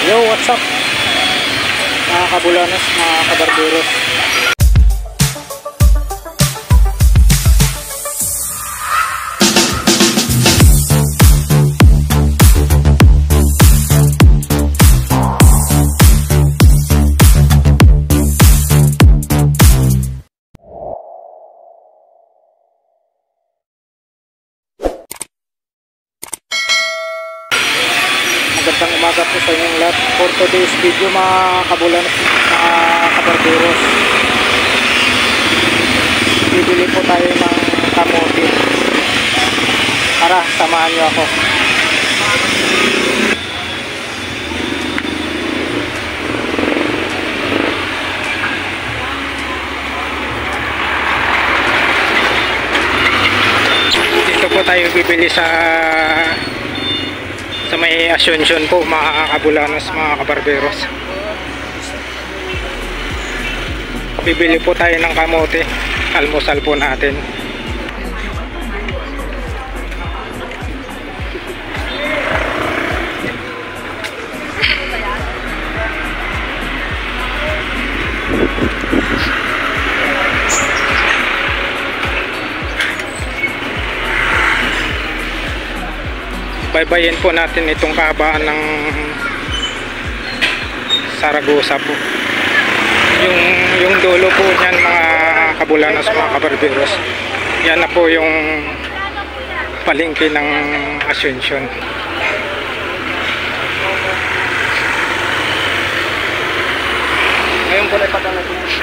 Yo, what's up? Mga kabulanos, mga kabarberos. Magandang umaga po sa inyong lahat. For today's video mga kabulanos, mga kabarberos, bibili po tayo ng kamote. Tara, samahan nyo ako. Dito po tayo bibili sa may Asuncion po mga kabulanos, mga kabarberos. Bibili po tayo ng kamote, almusal po natin. Baybayin po natin itong kahabaan ng Saragosa po. Yung dulo po niyan mga kabulanos, mga kabarberos. Yan na po yung palengke ng Asuncion. Ngayon po na ipagkakas.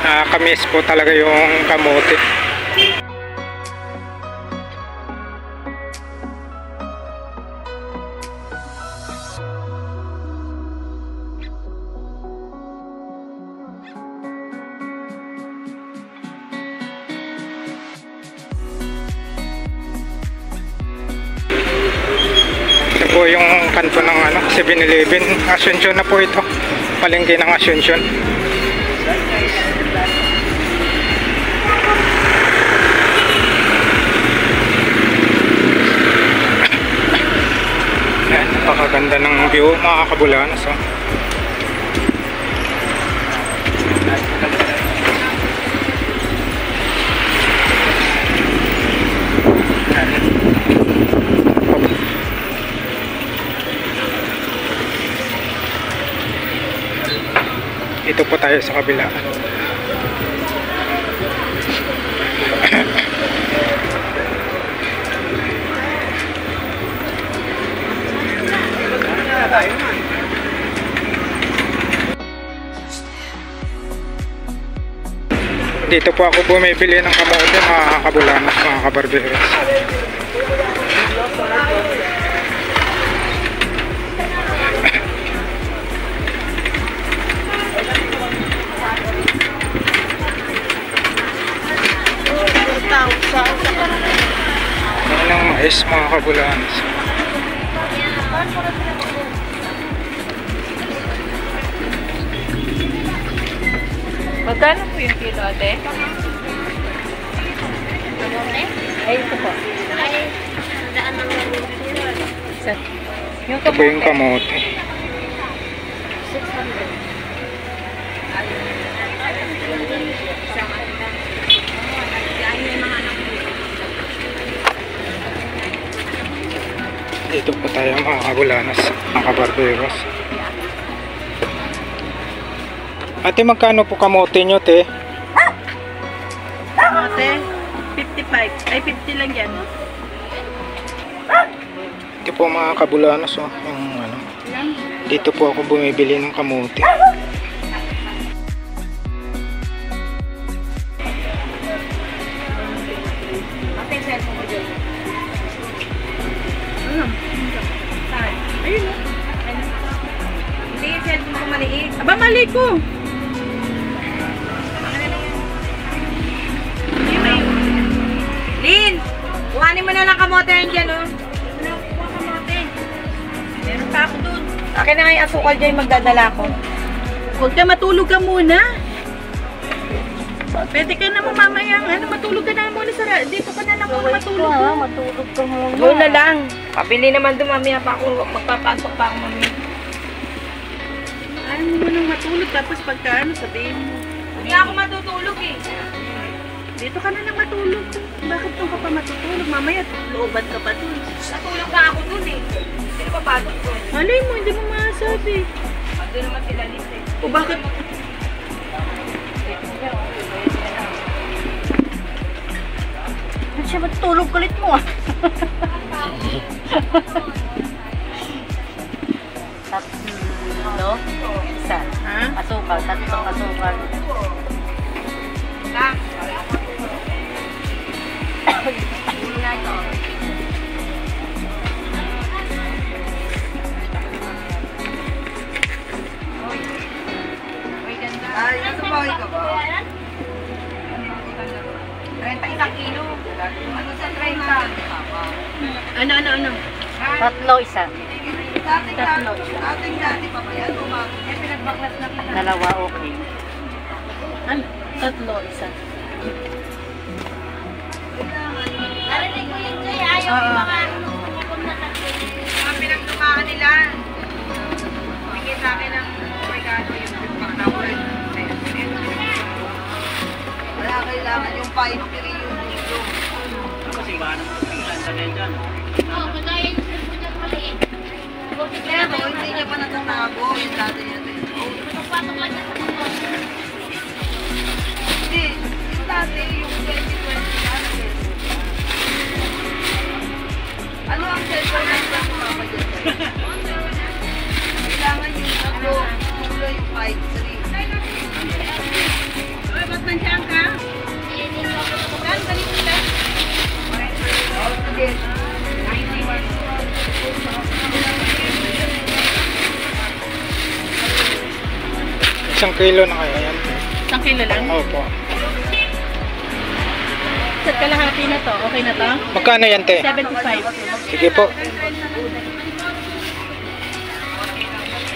Nakakamiss po talaga yung kamote. Ito po yung kanto ng 7-Eleven. Asuncion na po ito. Palengke ng Asuncion. Napakaganda ng view mga kabulanos. Ito po tayo sa kabila. Dito po ako bumibili ng kamote mga kabulanos, mga kabarberos. Yan ang mais mga kabulanos. Magkano po yung kilo, ate? Ay, ito po. Ito po yung kamote. 600. Dito po tayo mga kabulanos, mga kabarberos. Ate, magkano po kamote nyo, te? Kamote? 55. Ay, 50 lang yan. Ito po mga kabulanos, yung dito po ako bumibili ng kamote. Ate, cellphone ko dyan. Ayun o. Hindi yung cellphone ko maliit. Aba, mali ko! Lin! Kuhanin mo na lang kamote yan dyan, o. Wala ko kuha kamote. Meron pa ako dun. Akin na nga yung asukal dyan, magdadala ko. Huwag ka, matulog ka muna. Pwede ka naman mamaya, matulog ka na muna sa dito ka na lang muna matulog. Matulog ka muna. Doon na lang. Pabili naman doon mamaya pa ako, magpapasok pa ako mamaya. Ayaw mo nang matulog, tapos pagka sabihin mo. Hindi ako matutulog eh. Dito ka na lang matulog. Bakit doon ka pa matutulog? Mamaya, looban ka pa doon. Natulog pa ako doon eh. Sino pa pasok doon? Malay mo, hindi mo masabi. Doon naman sila list eh. O bakit? Ba't siya matulog kulit mo ah? Tatlo? Isa. Ha? Asukal. Tatlong asukal. Lang. Ulo na ito. Uy, ganda. Ay, nasa bahay ka ba? 31 kilo. Ano sa 30? Ano? Tatlo isa. Dating pa ba yan? Eh, pinagbaklas na kita. Dalawa okay. Ano? Tatlo isa. Narinig ko yun sa'yo. Ayaw yung mga mga pinagtumaan nila. Bigay sa akin ng regalo yung pangkawin. Kaya kailangan yung 5-3 yung dito. Pero hindi niya pa natatago yung dati niya. Hindi, yung dati yung 2020 natin. Ano ang cellphone na ito sa mga dyan? Kailangan yung tatlo, tulo yung 5-3. Uy, ba't nandiyan ka? Saan? Galing sila? Sige. Isang kilo na kaya yan. 1 kilo lang? Opo. Sa kalahati na to, okay na to? Magkano yan, te? 75. Sige po.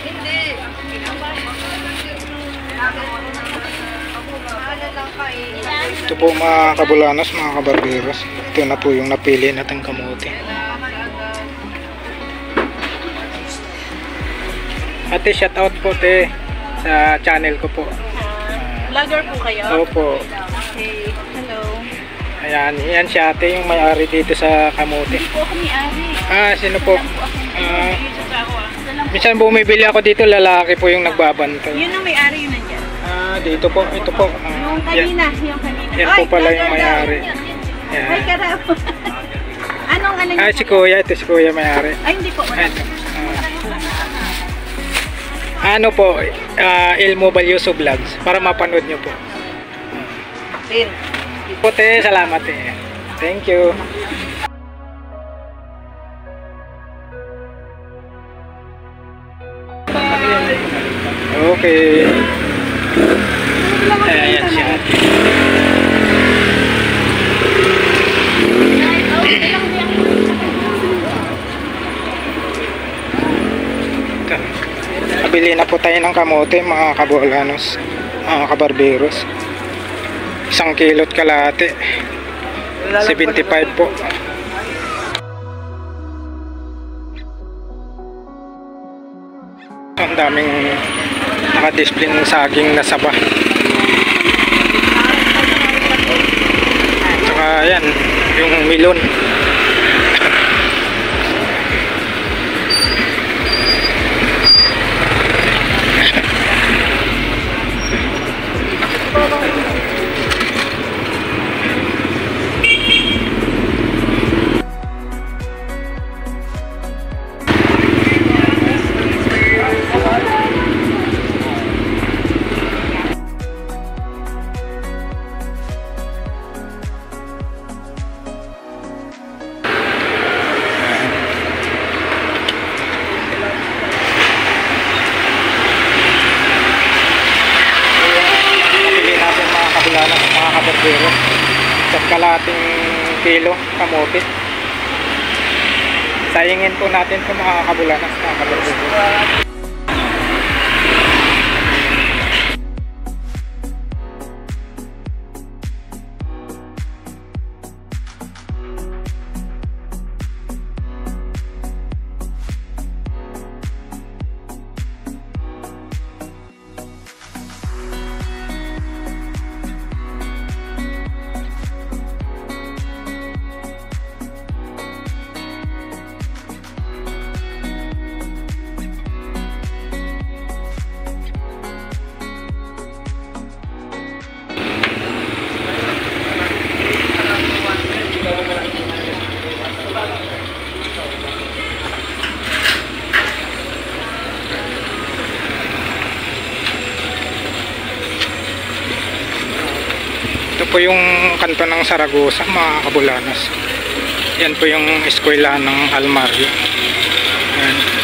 Hindi. Ito po mga kabulanos, mga kabarberos. Ito na po yung napili nating kamote. Ate, shout out po te sa channel ko po. Vlogger po kayo? Opo. Okay. Hello. Ayan, yan si ate yung may-ari dito sa kamote. Hindi po ako may-ari. Ah, sino po? Lang po ako. Ah, YouTube ako ah. minsan bumibili ako dito, lalaki po yung nagbabantay. Yun ang may-ari yun nandiyan. Ah, dito po, ito po. Yung kanina, yung kanina. Yan po Oy, pala yung vlogger may-ari. daw. Yan. Ay, karap. Anong ano Ah, si kuya, ito si kuya may-ari. Ay, hindi po. Wala. Ito. Ano po, El Mobile Yuso Vlogs, para mapanood nyo po. Tin. Po te, salamat eh. Thank you. Okay. Ayan siya. Nabili na po tayo ng kamote mga kabulanos, mga kabarberos. 1 kilot kalahati. 75 po. Ang daming naka-display ng saging na saba. Tsaka yan, yung milon. Mga kabarbero, isang kalating kilo kamote. Sayangin po natin ito mga kabulanas, mga kabarbero. po yung kanto ng Saragosa, mga kabulanas. Yan po yung eskwela ng Almario. Yan.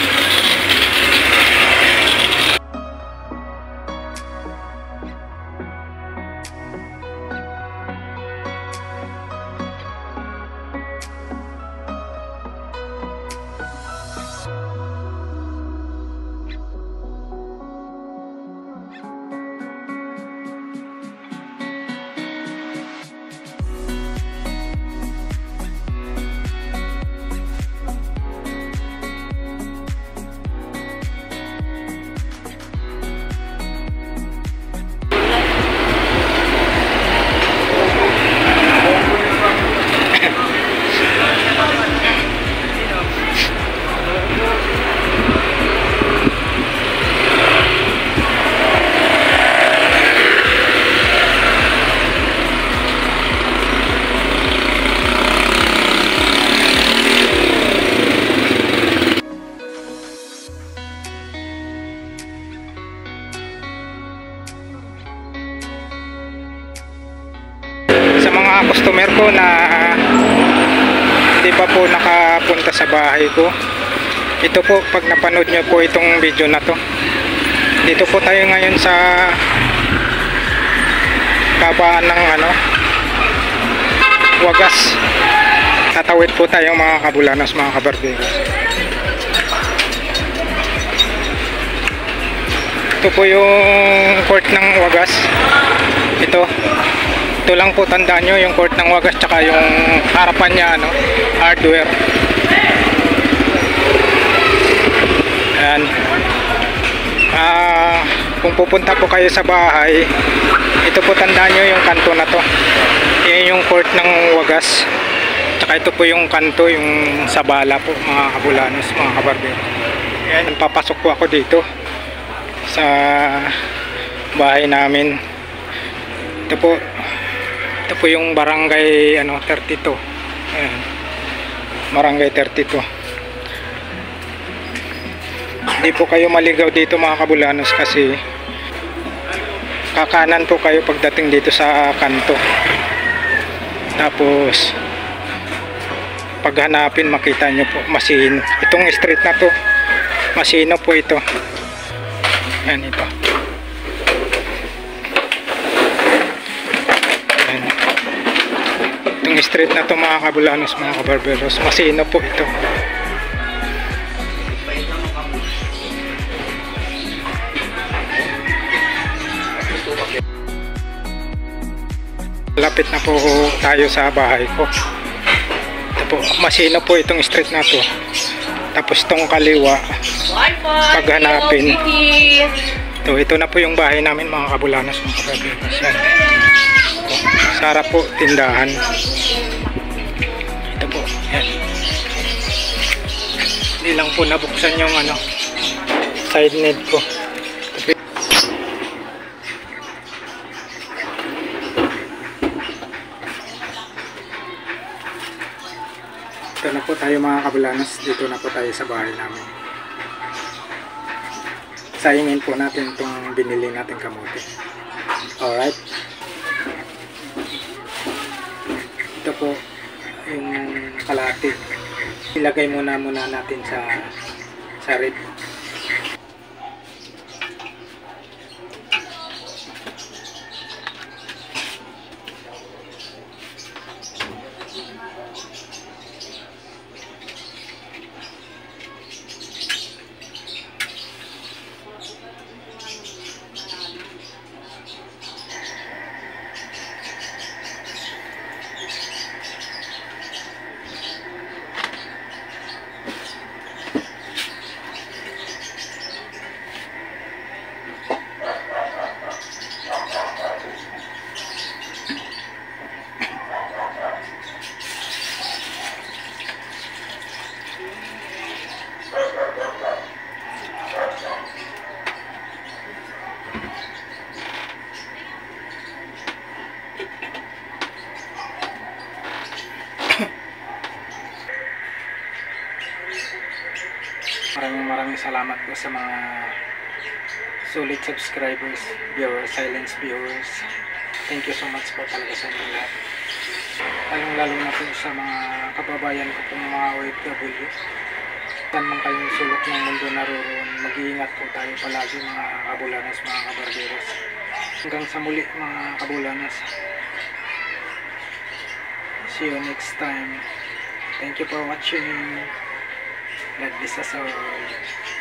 Customer ko na hindi pa po nakapunta sa bahay ko, ito po, pag napanood nyo po itong video na to, dito po tayo ngayon sa kabaan ng Wagas. Tatawid po tayo mga kabulanas, mga kabarberos. Ito po yung court ng Wagas. Ito lang po, tandaan nyo yung court ng Wagas, tsaka yung harapan niya hardware. Ayan. Kung pupunta po kayo sa bahay, ito po, tandaan nyo yung kanto na to. Yan yung court ng Wagas, tsaka ito po yung kanto, yung Sabala po, mga kabulanos, mga kabarbero. Ayan, papasok po ako dito sa bahay namin. Ito po yung barangay 32. Ayan. Barangay 32. Hindi po kayo maligaw dito, mga kabulanos, kasi kakanan po kayo pagdating dito sa kanto. Tapos paghanapin, makita nyo po, Masino. Itong street na to, Masino po ito. Ayan, ito. Itong street na to, mga kabulanos, mga kabarberos, Masino po ito. Lapit na po tayo sa bahay ko. Ito po, Masino po itong street na to. Tapos itong kaliwa, paghanapin, ito na po yung bahay namin, mga kabulanos, mga kabarberos. Yan. Sara po, tindahan. Ito po, yan. Hindi lang po nabuksan yung side net ko. Ito na po tayo, mga kabulanas. Dito na po tayo sa bahay namin. Sayangin po natin itong binili natin kamote. Alright. Ito po yung kalahati. Ilagay muna natin sa rib. Maraming salamat po sa mga solid subscribers, viewers, silent viewers. Thank you so much po talaga sa inyo lahat. Lalong-lalo na po sa mga kababayan ko pong mga OFW. Saan man kayong sulok ng mundo naroon, mag-iingat po tayo palagi mga kabulanas, mga kabarberos. Hanggang sa muli mga kabulanas. See you next time. Thank you for watching. God bless us all.